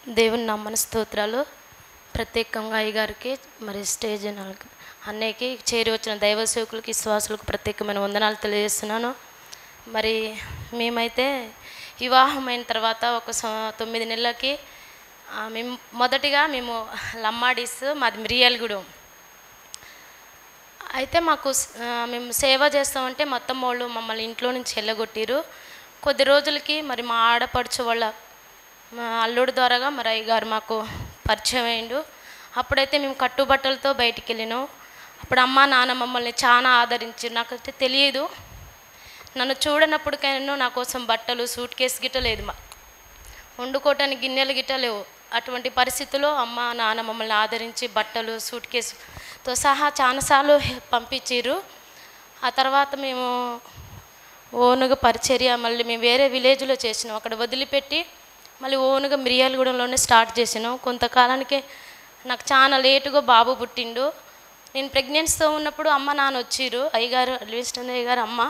దేవుని నామన స్తోత్రాలు. ప్రత్యేకంగా అయ్యగారికి మరి స్టేజ్ అన్నయ్యకి చేరి వచ్చిన దైవ సేవకులకి విశ్వాసులకు ప్రత్యేకమైన వందనాలు తెలియజేస్తున్నాను. మరి మేమైతే వివాహమైన తర్వాత ఒక 9 నెలలకి మేము మొదటిగా లమ్మాడీస్, మాది మిర్యాలగూడెం. అయితే మేము సేవ చేస్తామంటే మొత్తం వాళ్ళు మమ్మల్ని ఇంట్లో నుంచి వెళ్ళగొట్టిరు. కొద్ది రోజులకి మరి మా ఆడపడుచు వాళ్ళ అల్లుడి ద్వారాగా మరి అయ్యగారు మాకు పరిచయం అయ్యిండు. అప్పుడైతే మేము కట్టుబట్టలతో బయటికి వెళ్ళినాం. అప్పుడు అమ్మ నాన్న మమ్మల్ని చాలా ఆదరించారు. నాకైతే తెలియదు, నన్ను చూడనప్పటికైనా నా కోసం బట్టలు, సూట్ కేసు గిట్ట లేదు, వండుకోవటానికి గిన్నెలు గిట్ట లేవు. అటువంటి పరిస్థితుల్లో అమ్మ నాన్న మమ్మల్ని ఆదరించి బట్టలు, సూట్ కేసుతో సహా చాలాసార్లు పంపించారు. ఆ తర్వాత మేము ఓనుగా పరిచర్య మళ్ళీ మేము వేరే విలేజ్లో చేసినాం. అక్కడ వదిలిపెట్టి మళ్ళీ ఓనుగా మిర్యాలగూడెంలోనే స్టార్ట్ చేసినాం. కొంతకాలానికి నాకు చాలా లేటుగా బాబు పుట్టిండు. నేను ప్రెగ్నెన్సీతో ఉన్నప్పుడు అమ్మ నాన్న వచ్చిర్రు. అయ్యగారు లివింగ్స్టన్ అయ్యగారు అమ్మ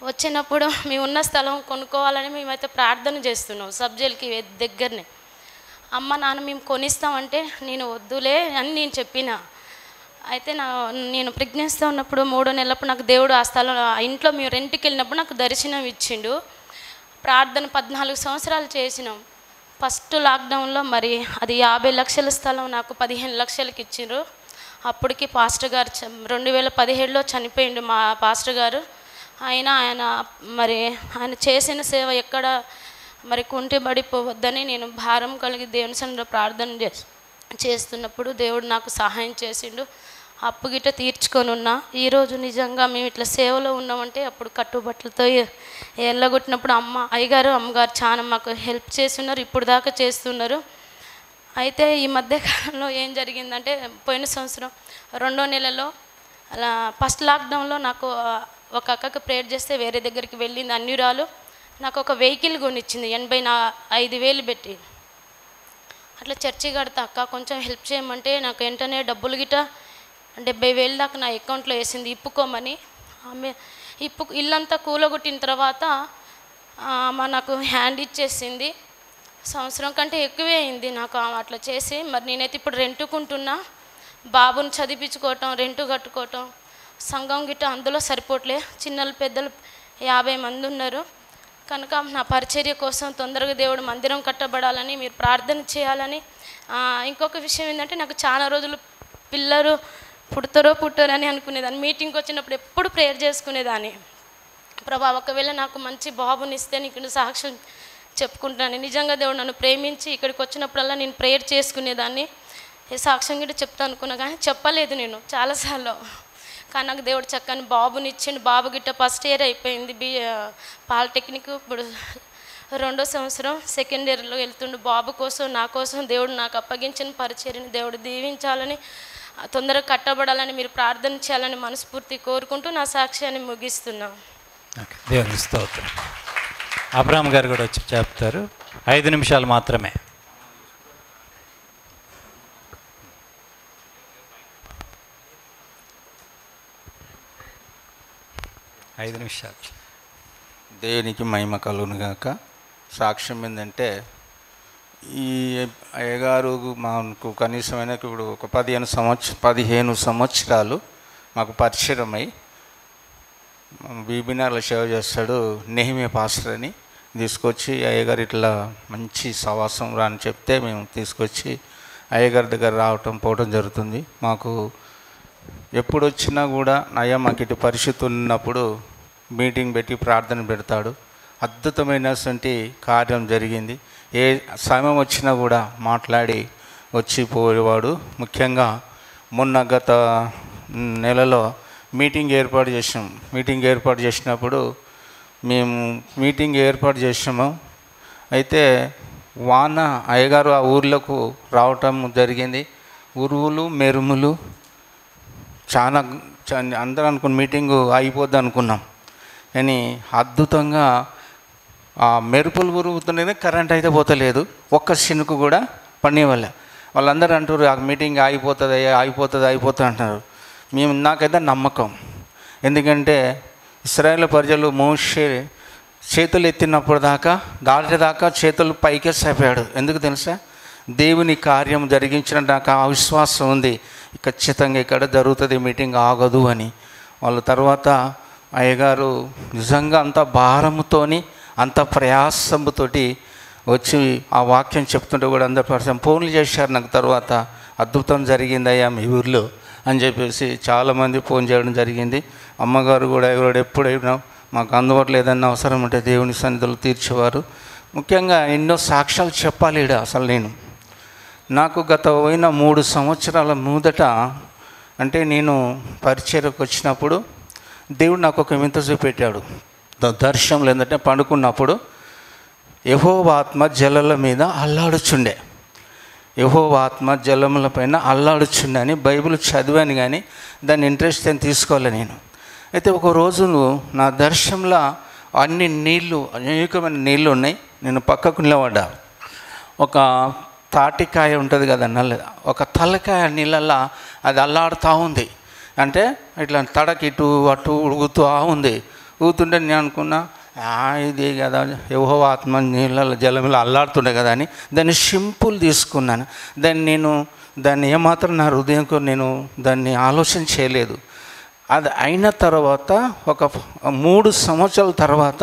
వచ్చినప్పుడు మేము ఉన్న స్థలం కొనుక్కోవాలని మేమైతే ప్రార్థన చేస్తున్నాం. సబ్జెక్ట్కి దగ్గరనే అమ్మ నాన్న మేము కొనిస్తామంటే నేను వద్దులే అని నేను చెప్పిన. అయితే నేను ప్రెగ్నెన్సీతో ఉన్నప్పుడు 3 నెలలప్పుడు నాకు దేవుడు ఆ స్థలం ఇంట్లో మేము రెంట్కి వెళ్ళినప్పుడు నాకు దర్శనం ఇచ్చిండు. ప్రార్థన 14 సంవత్సరాలు చేసినాం. ఫస్ట్ లాక్డౌన్లో మరి అది 50 లక్షల స్థలం నాకు 15 లక్షలకి ఇచ్చిండ్రు. అప్పటికి పాస్టర్ గారు 2017లో చనిపోయిండు మా పాస్టర్ గారు. ఆయన ఆయన చేసిన సేవ ఎక్కడ మరి కుంటిబడిపోవద్దని నేను భారం కలిగి దేవుని సన్నిధిలో ప్రార్థన చేస్తున్నప్పుడు దేవుడు నాకు సహాయం చేసిండు. అప్పు గిట్ట తీర్చుకొని ఉన్నా. ఈరోజు నిజంగా మేము ఇట్లా సేవలో ఉన్నామంటే అప్పుడు కట్టుబట్టలతో ఎల్లగొట్టినప్పుడు అయ్యగారు అమ్మగారు చాలా మాకు హెల్ప్ చేస్తున్నారు, ఇప్పుడు దాకా చేస్తున్నారు. అయితే ఈ మధ్యకాలంలో ఏం జరిగిందంటే పోయిన సంవత్సరం 2వ నెలలో అలా ఫస్ట్ లాక్డౌన్లో నాకు ఒక అక్కకి ప్రేయర్ చేస్తే వేరే దగ్గరికి వెళ్ళింది అన్యురాలు. నాకు ఒక వెహికల్ కొనిచ్చింది 85,000 పెట్టి. అట్లా చర్చి కడతా అక్క కొంచెం హెల్ప్ చేయమంటే నాకు వెంటనే డబ్బులు గిట్ట 70,000 దాకా నా అకౌంట్లో వేసింది ఇప్పుకోమని. ఆమె ఇల్లంతా కూలగొట్టిన తర్వాత నాకు హ్యాండ్ ఇచ్చేసింది. సంవత్సరం కంటే ఎక్కువే అయింది నాకు అట్లా చేసి. మరి నేనైతే ఇప్పుడు రెంటుకుంటున్నా. బాబుని చదివించుకోవటం, రెంటు కట్టుకోవటం, సంఘం గిట్ట అందులో సరిపోట్లే. చిన్నలు పెద్దలు 50 మంది ఉన్నారు కనుక నా పరిచర్య కోసం తొందరగా దేవుడు మందిరం కట్టబడాలని మీరు ప్రార్థన చేయాలని. ఇంకొక విషయం ఏంటంటే నాకు చాలా రోజులు పిల్లలు పుట్టరని అనుకునేదాన్ని. మీటింగ్కి వచ్చినప్పుడు ఎప్పుడు ప్రేయర్ చేసుకునేదాన్ని, ప్రభా ఒకవేళ నాకు మంచి బాబుని ఇస్తే నీకు సాక్ష్యం చెప్పుకుంటాను. నిజంగా దేవుడు నన్ను ప్రేమించి ఇక్కడికి వచ్చినప్పుడల్లా నేను ప్రేయర్ చేసుకునేదాన్ని. సాక్ష్యం గిట్ట చెప్తా అనుకున్నా కానీ చెప్పలేదు నేను చాలాసార్లు. కానీ నాకు దేవుడు చక్కని బాబుని ఇచ్చిండు. బాబు గిట్ట ఫస్ట్ ఇయర్ అయిపోయింది పాలిటెక్నిక్. ఇప్పుడు 2వ సంవత్సరం సెకండ్ ఇయర్లో వెళ్తుండు. బాబు కోసం నా కోసం దేవుడు నాకు అప్పగించిన పరిచర్యని దేవుడు దీవించాలని, తొందరగా కట్టబడాలని మీరు ప్రార్థన చేయాలని మనస్ఫూర్తి కోరుకుంటూ నా సాక్ష్యాన్ని ముగిస్తున్నాం. దేవుని స్తోత్రం. అబ్రాహం గారు కూడా వచ్చి చెప్తారు. 5 నిమిషాలు మాత్రమే. దేవునికి మహిమ కలుగును గాక. సాక్ష్యం ఏంటంటే ఈ అయ్యగారు మాకు కనీసమైన ఇప్పుడు ఒక 15 సంవత్సరాలు మాకు పరిచయమై బీబీనార్లో సేవ చేస్తాడు. నెహిమియా పాస్టర్ అని తీసుకొచ్చి అయ్యగారు ఇట్లా మంచి సవాసం రాని చెప్తే మేము తీసుకొచ్చి అయ్యగారి దగ్గర రావటం పోవటం జరుగుతుంది. మాకు ఎప్పుడు వచ్చినా కూడా అయ్యా మాకు ఇటు పరిస్థితి ఉన్నప్పుడు మీటింగ్ పెట్టి ప్రార్థన పెడతాడు. అద్భుతమైనటువంటి కార్యం జరిగింది. ఏ సమయం వచ్చినా కూడా మాట్లాడి వచ్చిపోయేవాడు. ముఖ్యంగా మొన్న గత నెలలో మీటింగ్ ఏర్పాటు చేసినప్పుడు మేము మీటింగ్ ఏర్పాటు చేసాము. అయితే వాన అయ్యగారు ఆ ఊర్లకు రావటం జరిగింది. ఉరువులు మెరుములు చాలా అందరూ అనుకున్న మీటింగు అయిపోద్ది అనుకున్నాం. కానీ అద్భుతంగా ఆ మెరుపులు ఉరుగుతుంటేనే కరెంట్ అయితే పోతలేదు, ఒక్క చినుకు కూడా పడేవాళ్ళ. వాళ్ళందరూ అంటారు ఆ మీటింగ్ అయిపోతుంది అంటున్నారు. నాకైతే నమ్మకం. ఎందుకంటే ఇశ్రాయేలు ప్రజలు మోషే చేతులు ఎత్తినప్పుడు దాకా దాటేదాకా చేతులు పైకే సాపాడు. ఎందుకు తెలుసా? దేవుని కార్యం జరిగించిన నాకు ఆ విశ్వాసం ఉంది, ఖచ్చితంగా ఇక్కడ జరుగుతుంది, మీటింగ్ ఆగదు అని. వాళ్ళ తర్వాత అయ్యగారు నిజంగా అంత భారముతోని అంత ప్రయాసంతోటి వచ్చి ఆ వాక్యం చెప్తుంటే కూడా అందరు పర్సన్ ఫోన్లు చేశారు నాకు. తర్వాత అద్భుతం జరిగిందయ్యా మీ ఊర్లో అని చెప్పేసి చాలామంది ఫోన్ చేయడం జరిగింది. అమ్మగారు కూడా ఎవరు ఎప్పుడైనా మాకు అందుబాటులో ఏదన్నా అవసరం ఉంటే దేవుని సన్నిధిలో తీర్చేవారు. ముఖ్యంగా ఎన్నో సాక్ష్యాలు చెప్పాలి ఈడ. అసలు నాకు గత 3 సంవత్సరాల ముందట, అంటే నేను పరిచర్యకు వచ్చినప్పుడు దేవుడు నాకు ఒక వింత చూపెట్టాడు. దర్శనంలో ఏంటంటే పండుకున్నప్పుడు యెహోవా ఆత్మ జలల మీద అల్లాడుచుండే. యెహోవా ఆత్మ జలముల పైన అల్లాడుచుండే అని బైబిల్ చదివాను, కానీ దాన్ని ఇంట్రెస్ట్ అని తీసుకోవాలి నేను. అయితే ఒక రోజు నా దర్శనంలో అన్ని నీళ్ళు, అనేకమైన నీళ్ళు ఉన్నాయి. నేను పక్కకు నిలబడ్డా. ఒక తాటికాయ ఉంటుంది కదా, ఒక తలకాయ నీళ్ళల్లో అది అల్లాడుతూ ఉంది. అంటే ఇట్లా తడకి ఇటు అటు ఉడుగుతూ ఉంది. ఊగుతుంటే నేను అనుకున్నా, ఇది కదా యెహోవా ఆత్మ నీళ్ళ జలంలో అల్లాడుతుండే కదా అని దాన్ని సింపుల్ తీసుకున్నాను. దాన్ని ఏమాత్రం నా హృదయంకు నేను దాన్ని ఆలోచన చేయలేదు. అది అయిన తర్వాత ఒక 3 సంవత్సరాల తర్వాత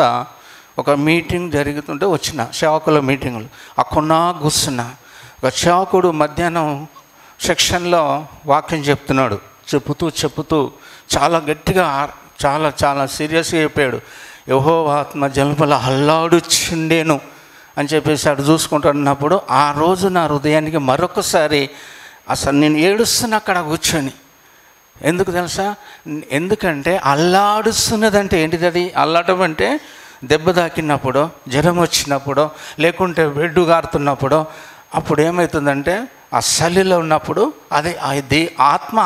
ఒక మీటింగ్ జరుగుతుంటే వచ్చిన సేవకుల మీటింగులు. అక్కడ కూర్చున్నా. ఒక సేవకుడు మధ్యాహ్నం సెక్షన్లో వాక్యం చెప్తున్నాడు. చాలా గట్టిగా, చాలా సీరియస్గా చెప్పాడు. యెహోవా ఆత్మ జలముల అల్లాడుచుండేను అని చెప్పేసి అటు చూసుకుంటున్నప్పుడు ఆ రోజు నా హృదయానికి మరొకసారి అసలు నేను ఏడుస్తున్నా అక్కడ కూర్చొని. ఎందుకు తెలుసా? ఎందుకంటే అల్లాడుస్తున్నదంటే ఏంటిది? అది అల్లాడటం అంటే దెబ్బ తాకినప్పుడో, జ్వరం వచ్చినప్పుడో, లేకుంటే వెడ్డు గారుతున్నప్పుడో, అప్పుడు ఏమవుతుందంటే ఆ చలిలో ఉన్నప్పుడు అది ఆత్మ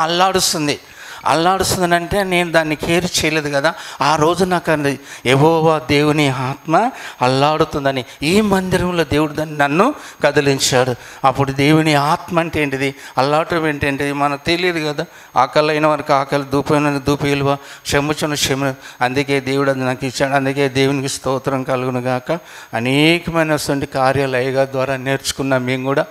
అల్లాడుస్తుందంటే నేను దాన్ని కేర్ చేయలేదు కదా. ఆ రోజు నాకు అంది యెహోవా దేవుని ఆత్మ అల్లాడుతుందని. ఈ మందిరంలో దేవుడు దాన్ని నన్ను కదిలించాడు. అప్పుడు దేవుని ఆత్మ అంటే ఏంటిది, అల్లాడటం ఏంటంటిది మనకు తెలియదు కదా. ఆకలి అయిన వారికి ఆకలి, దూపైన దూపేలువ, క్షమించిన క్షమ. అందుకే దేవుడు అది నాకు ఇచ్చాడు. అందుకే దేవునికి స్తోత్రం కలుగును గాక. అనేకమైనటువంటి కార్యాలు అయ్యగారి ద్వారా నేర్చుకున్నాం మేము కూడా.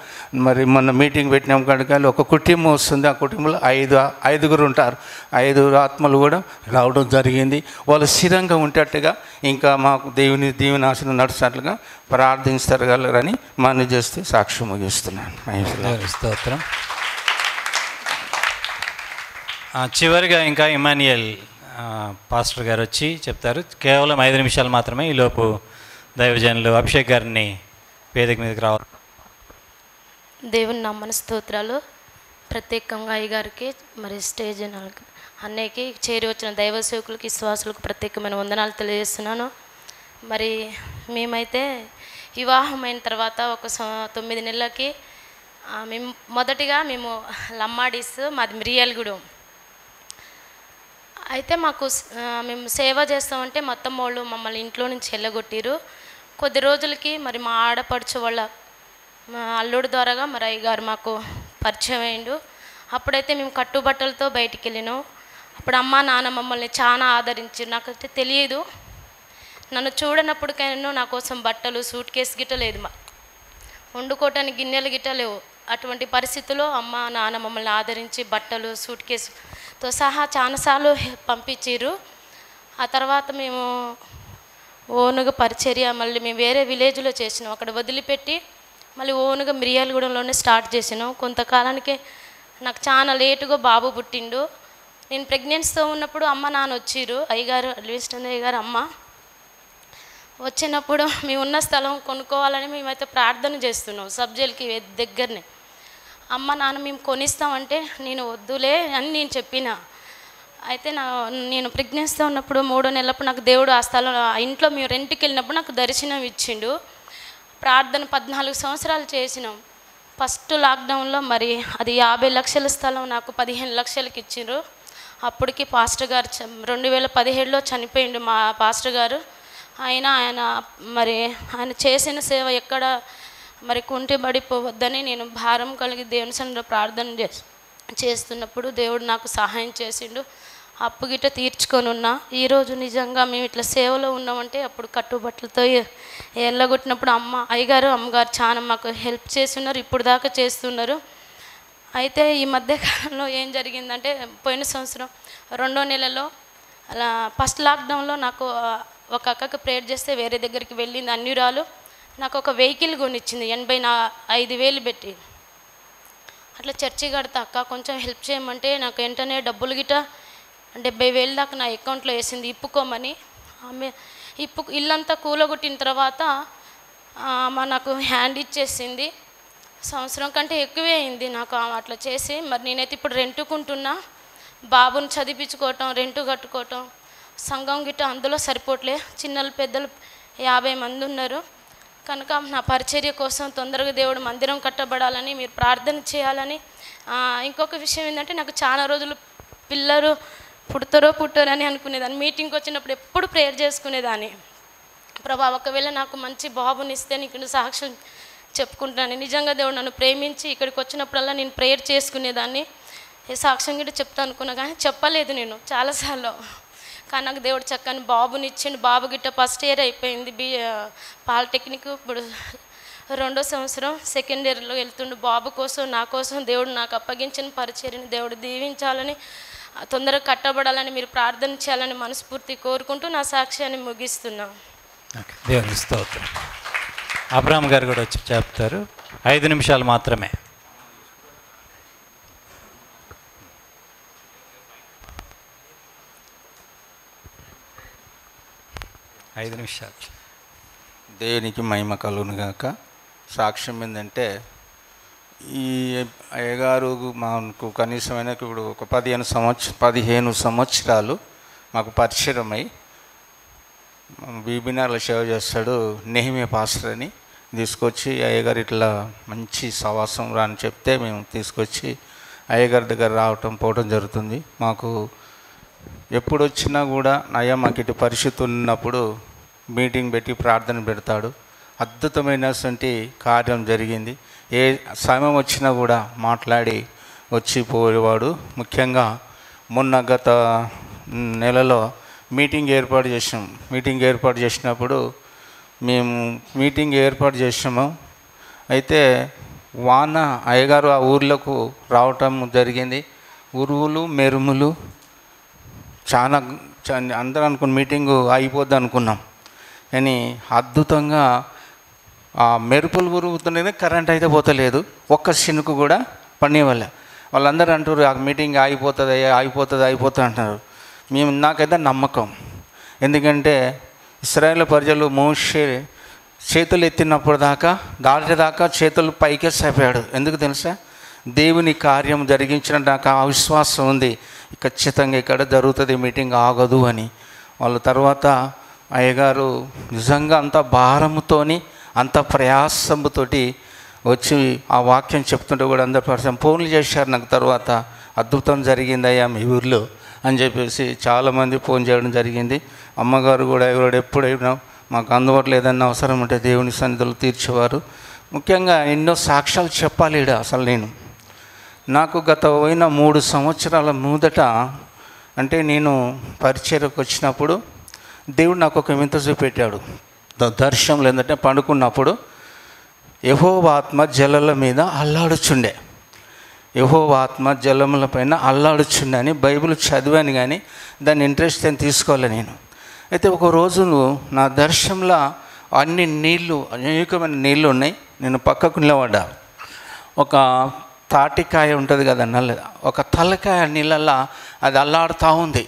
మరి మొన్న మీటింగ్ పెట్టినాం కనుక ఒక కుటుంబం వస్తుంది. ఆ కుటుంబంలో 5 ఉంటారు. 5 ఆత్మలు కూడా రావడం జరిగింది. వాళ్ళు స్థిరంగా ఉండేట్టుగా, ఇంకా మాకు దేవుని ఆశను నడుస్తున్నట్లుగా ప్రార్థించగలరని మనవి చేస్తే సాక్ష్యం ముగిస్తున్నాను. స్తోత్రం. చివరిగా ఇంకా ఇమానియల్ పాస్టర్ గారు వచ్చి చెప్తారు. కేవలం 5 నిమిషాలు మాత్రమే. ఈలోపు దైవజనులు అభిషేక్ గారిని వేదిక మీదకి రావాలి. దేవుని నామన స్తోత్రాలు. ప్రత్యేకంగా అయ్యగారికి, మరి స్టేజ్ అన్నయ్యకి, చేరి వచ్చిన దైవ సేవకులకి, విశ్వాసులకు ప్రత్యేకమైన వందనాలు తెలియజేస్తున్నాను. మరి మేమైతే వివాహమైన తర్వాత ఒక 9 నెలలకి మేము లమ్మాడీస్, మాది మిరియాలగూడెం. అయితే మేము సేవ చేస్తామంటే మొత్తం వాళ్ళు మమ్మల్ని ఇంట్లో నుంచి వెళ్ళగొట్టిరు. కొద్ది రోజులకి మరి మా ఆడపడుచు వాళ్ళ అల్లుడి ద్వారాగా మరి అయ్యగారు మాకు పరిచయం అయ్యిండు. అప్పుడైతే మేము కట్టుబట్టలతో బయటికి వెళ్ళినాం. అప్పుడు అమ్మ నాన్న మమ్మల్ని చాలా ఆదరించారు. నాకైతే తెలియదు, నన్ను చూడనప్పటికైనా నా కోసం బట్టలు, సూట్ కేసు గిట్ట లేదు, వండుకోవటానికి గిన్నెలు గిట్ట లేవు. అటువంటి పరిస్థితుల్లో అమ్మ నాన్న మమ్మల్ని ఆదరించి బట్టలు, సూట్ కేసుతో సహా చాలాసార్లు పంపించారు. ఆ తర్వాత మేము ఓనుగా పరిచర్య మళ్ళీ మేము వేరే విలేజ్లో చేసినాం. అక్కడ వదిలిపెట్టి మళ్ళీ ఓనుగా మిరియాలగూడెంలోనే స్టార్ట్ చేసినాం. కొంతకాలానికి నాకు చాలా లేటుగా బాబు పుట్టిండు. నేను ప్రెగ్నెన్సీతో ఉన్నప్పుడు అమ్మ నాన్న వచ్చిర్రు. అయ్యగారు అల్విస్టన్ అయ్యగారు అమ్మ వచ్చినప్పుడు మేము ఉన్న స్థలం కొనుక్కోవాలని మేమైతే ప్రార్థన చేస్తున్నాం. సబ్జెక్ట్కి దగ్గరనే. అమ్మ నాన్న మేము కొనిస్తామంటే నేను వద్దులే అని నేను చెప్పిన. అయితే నేను ప్రెగ్నెన్సీతో ఉన్నప్పుడు 3వ నెలప్పుడు నాకు దేవుడు ఆ స్థలం, ఆ ఇంట్లో మేము రెంట్కి వెళ్ళినప్పుడు నాకు దర్శనం ఇచ్చిండు. ప్రార్థన 14 సంవత్సరాలు చేసినాం. ఫస్ట్ లాక్డౌన్లో మరి అది 50 లక్షల స్థలం నాకు 15 లక్షలకి ఇచ్చిండ్రు. అప్పటికి పాస్టర్ గారు 2017లో చనిపోయిండు మా పాస్టర్ గారు. ఆయన చేసిన సేవ ఎక్కడ మరి కుంటిబడిపోవద్దని నేను భారం కలిగి దేవుని సన్నిధిలో ప్రార్థన చేస్తున్నప్పుడు దేవుడు నాకు సహాయం చేసిండు. అప్పు గిట్ట తీర్చుకొని ఉన్నా. ఈరోజు నిజంగా మేము ఇట్లా సేవలో ఉన్నామంటే అప్పుడు కట్టుబట్టలతో ఎల్లగొట్టినప్పుడు అమ్మగారు చాలా మాకు హెల్ప్ చేస్తున్నారు, ఇప్పుడు దాకా చేస్తున్నారు. అయితే ఈ మధ్యకాలంలో ఏం జరిగిందంటే పోయిన సంవత్సరం 2వ నెలలో అలా ఫస్ట్ లాక్డౌన్లో నాకు ఒక అక్కకి ప్రేయర్ చేస్తే వేరే దగ్గరికి వెళ్ళింది అన్యురాలు. నాకు ఒక వెహికల్ కొనిచ్చింది 85,000 పెట్టి. అట్లా చర్చి కడతా అక్క కొంచెం హెల్ప్ చేయమంటే నాకు వెంటనే డబ్బులు గిట్ట 70,000 దాకా నా అకౌంట్లో వేసింది ఇప్పుకోమని. ఆమె ఇల్లంతా కూలగొట్టిన తర్వాత ఆమె నాకు హ్యాండ్ ఇచ్చేసింది. సంవత్సరం కంటే ఎక్కువే అయింది నాకు అట్లా చేసి. మరి నేనైతే ఇప్పుడు రెంటుకుంటున్నా, బాబుని చదివించుకోవటం, రెంటు కట్టుకోవటం, సంఘం గిట్ట అందులో సరిపోవట్లే. చిన్నలు పెద్దలు 50 మంది ఉన్నారు కనుక నా పరిచర్య కోసం తొందరగా దేవుడు మందిరం కట్టబడాలని మీరు ప్రార్థన చేయాలని. ఇంకొక విషయం ఏంటంటే నాకు చాలా రోజులు పిల్లలు పుట్టరని అనుకునేదాన్ని. మీటింగ్కి వచ్చినప్పుడు ఎప్పుడు ప్రేయర్ చేసుకునేదాన్ని, ప్రభా ఒకవేళ నాకు మంచి బాబునిస్తే నీకు సాక్ష్యం చెప్పుకుంటాను. నిజంగా దేవుడు నన్ను ప్రేమించి ఇక్కడికి వచ్చినప్పుడల్లా నేను ప్రేయర్ చేసుకునేదాన్ని. సాక్ష్యం గిట్ట చెప్తా అనుకున్నా కానీ చెప్పలేదు నేను చాలాసార్లు. కానీ నాకు దేవుడు చక్కని బాబుని ఇచ్చిండు. బాబు గిట్ట ఫస్ట్ ఇయర్ అయిపోయింది పాలిటెక్నిక్, ఇప్పుడు 2వ సంవత్సరం సెకండ్ ఇయర్లో వెళ్తుండు. బాబు కోసం నా కోసం దేవుడు నాకు అప్పగించిన పరిచర్యని దేవుడు దీవించాలని, తొందరగా కట్టబడాలని మీరు ప్రార్థన చేయాలని మనస్ఫూర్తి కోరుకుంటూ నా సాక్ష్యాన్ని ముగిస్తున్నా. దేవుని స్తోత్రం. అబ్రాహం గారు కూడా వచ్చి చెప్తారు. 5 నిమిషాలు మాత్రమే. 5 నిమిషాలు. దేవునికి మహిమ కలుగును గాక. సాక్ష్యం ఏంటంటే ఈ అయ్యగారు మాకు కనీసమైన ఇప్పుడు ఒక 15 సంవత్సరాలు మాకు పరిచయమై బీబీనార్లో సేవ చేస్తాడు. నెహిమియా పాస్టర్ అని తీసుకొచ్చి అయ్యగారు ఇట్లా మంచి సవాసం రాని చెప్తే మేము తీసుకొచ్చి అయ్యగారి దగ్గర పోవటం జరుగుతుంది. మాకు ఎప్పుడు వచ్చినా కూడా అయ్యా మాకు ఇటు పరిస్థితి ఉన్నప్పుడు మీటింగ్ పెట్టి ప్రార్థన పెడతాడు. అద్భుతమైనటువంటి కార్యం జరిగింది. ఏ సమయం వచ్చినా కూడా మాట్లాడి వచ్చిపోయేవాడు. ముఖ్యంగా మొన్న గత నెలలో మీటింగ్ ఏర్పాటు చేసినప్పుడు మేము మీటింగ్ ఏర్పాటు చేసాము. అయితే వాన అయ్యగారు ఆ ఊర్లకు రావటం జరిగింది. ఉరువులు మెరుములు చాలా అందరూ అనుకున్న మీటింగు అయిపోద్ది అనుకున్నాం, కానీ అద్భుతంగా ఆ మెరుపులు ఉరుగుతుంటేనే కరెంట్ అయితే పోతలేదు, ఒక్క చినుకు కూడా పడేవాళ్ళ. వాళ్ళందరూ అంటారు ఆ మీటింగ్ అయిపోతుంది అంటున్నారు. నాకైతే నమ్మకం. ఎందుకంటే ఇశ్రాయేలు ప్రజలు మోషే చేతులు ఎత్తినప్పుడు దాకా చేతులు పైకే సాపాడు. ఎందుకు తెలుసా? దేవుని కార్యం జరిగించిన నాకు ఆ విశ్వాసం ఉంది, ఖచ్చితంగా ఇక్కడ జరుగుతుంది, మీటింగ్ ఆగదు అని. వాళ్ళ తర్వాత అయ్యగారు నిజంగా అంత భారముతోని అంత ప్రయాసంతోటి వచ్చి ఆ వాక్యం చెప్తుంటే కూడా అందరు ఫోన్లు చేశారు నాకు. తర్వాత అద్భుతం జరిగిందయ్యా మీ ఊర్లో అని చెప్పేసి చాలామంది ఫోన్ చేయడం జరిగింది. అమ్మగారు కూడా ఎప్పుడైనా మాకు అందుబాటులో ఏదన్నా అవసరం ఉంటే దేవుని సన్నిధిలో తీర్చేవారు. ముఖ్యంగా ఎన్నో సాక్ష్యాలు చెప్పాలి ఈడ. అసలు నాకు గత 3 సంవత్సరాల ముందట అంటే నేను పరిచర్యకు వచ్చినప్పుడు దేవుడు నాకు ఒక వింత చూపెట్టాడు. దర్శనంలో ఏంటంటే పండుకున్నప్పుడు యెహోవా ఆత్మ జలల మీద అల్లాడుచుండే. యెహోవా ఆత్మ జలముల పైన అల్లాడుచుండే అని బైబిల్ చదివాను, కానీ దాన్ని ఇంట్రెస్ట్ అని తీసుకోవాలి నేను. అయితే ఒక రోజు నా దర్శనంలో అనేకమైన నీళ్ళు ఉన్నాయి. నేను పక్కకు నిలబడ్డా. ఒక తాటికాయ ఉంటుంది కదా నల్ల, ఒక తలకాయ నీళ్ళల్లో అది అల్లాడుతూ ఉంది.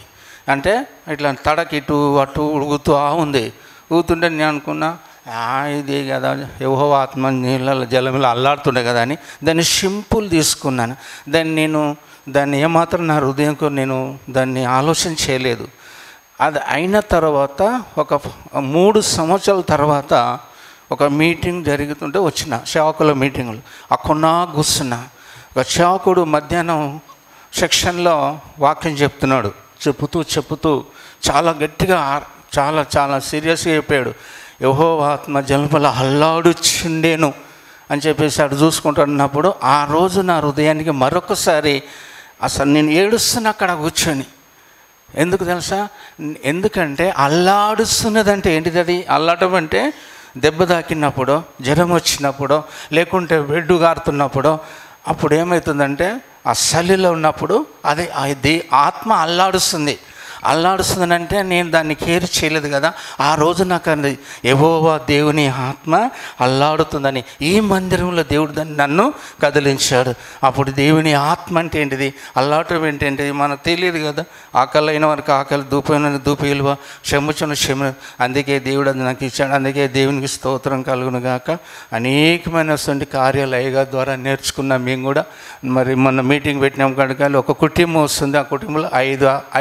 అంటే ఇట్లా తడకి ఇటు అటు ఉడుగుతూ ఉంది. ఊగుతుంటే నేను అనుకున్నా ఇది కదా యెహోవా ఆత్మ నీళ్ళ జలంలో అల్లాడుతుండే కదా అని దాన్ని సింపుల్ తీసుకున్నాను. దాన్ని ఏమాత్రం నా హృదయంకు నేను దాన్ని ఆలోచన చేయలేదు. అది అయిన తర్వాత ఒక 3 సంవత్సరాల తర్వాత ఒక మీటింగ్ జరుగుతుంటే వచ్చిన సేవకుల మీటింగులు అక్కడ కూర్చున్నా. ఒక సేవకుడు మధ్యాహ్నం సెక్షన్లో వాక్యం చెప్తూ చాలా గట్టిగా చాలా సీరియస్గా చెప్పాడు. యెహోవా ఆత్మ జలముల అల్లాడుచుండేను అని చెప్పేసి అటు చూసుకుంటున్నప్పుడు ఆ రోజు నా హృదయానికి మరొకసారి అసలు నేను ఏడుస్తున్నా అక్కడ కూర్చొని. ఎందుకు తెలుసా? ఎందుకంటే అల్లాడుస్తున్నదంటే ఏంటిది? అది అల్లాటం అంటే దెబ్బ తాకినప్పుడు, జ్వరం వచ్చినప్పుడు, లేకుంటే వెడ్డు గారుతున్నప్పుడు, అప్పుడు ఏమవుతుందంటే ఆ చలిలో ఉన్నప్పుడు అది ఆత్మ అల్లాడుస్తుంది. అల్లాడుస్తుందంటే నేను దాన్ని కేర్ చేయలేదు కదా, ఆ రోజు నాకు అది యెహోవా దేవుని ఆత్మ అల్లాడుతుందని ఈ మందిరంలో దేవుడు నన్ను కదిలించాడు. అప్పుడు దేవుని ఆత్మ అంటే ఏంటిది, అల్లాటం ఏంటంటే మనకు తెలియదు కదా. ఆకలి అయిన వారికి ఆకలి, దూపైన దూపి విలువ, క్షమించిన క్షమ. అందుకే దేవుడు అది నాకు ఇచ్చాడు. అందుకే దేవునికి స్తోత్రం కలుగును గాక. అనేకమైనటువంటి కార్యాలు అయ్యగారి ద్వారా నేర్చుకున్నాం మేము కూడా. మరి మొన్న మీటింగ్ పెట్టినాం కనుక ఒక కుటుంబం వస్తుంది. ఆ కుటుంబంలో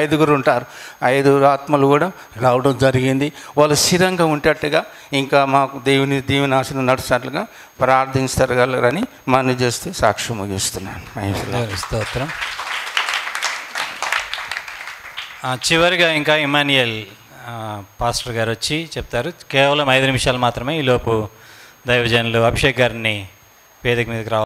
ఐదుగురు ఉంటారు. 5 ఆత్మలు కూడా రావడం జరిగింది. వాళ్ళు స్థిరంగా ఉండేట్టుగా, ఇంకా మాకు దేవుని ఆశను నడుస్తున్నట్లుగా ప్రార్థించగలరని మనవి చేస్తే సాక్ష్యం ముగిస్తున్నాను. స్తోత్రం. చివరిగా ఇంకా ఇమాన్యుయల్ పాస్టర్ గారు వచ్చి చెప్తారు. కేవలం 5 నిమిషాలు మాత్రమే. ఈలోపు దైవజనులు అభిషేక్ గారిని వేదిక మీదకి రావాలి.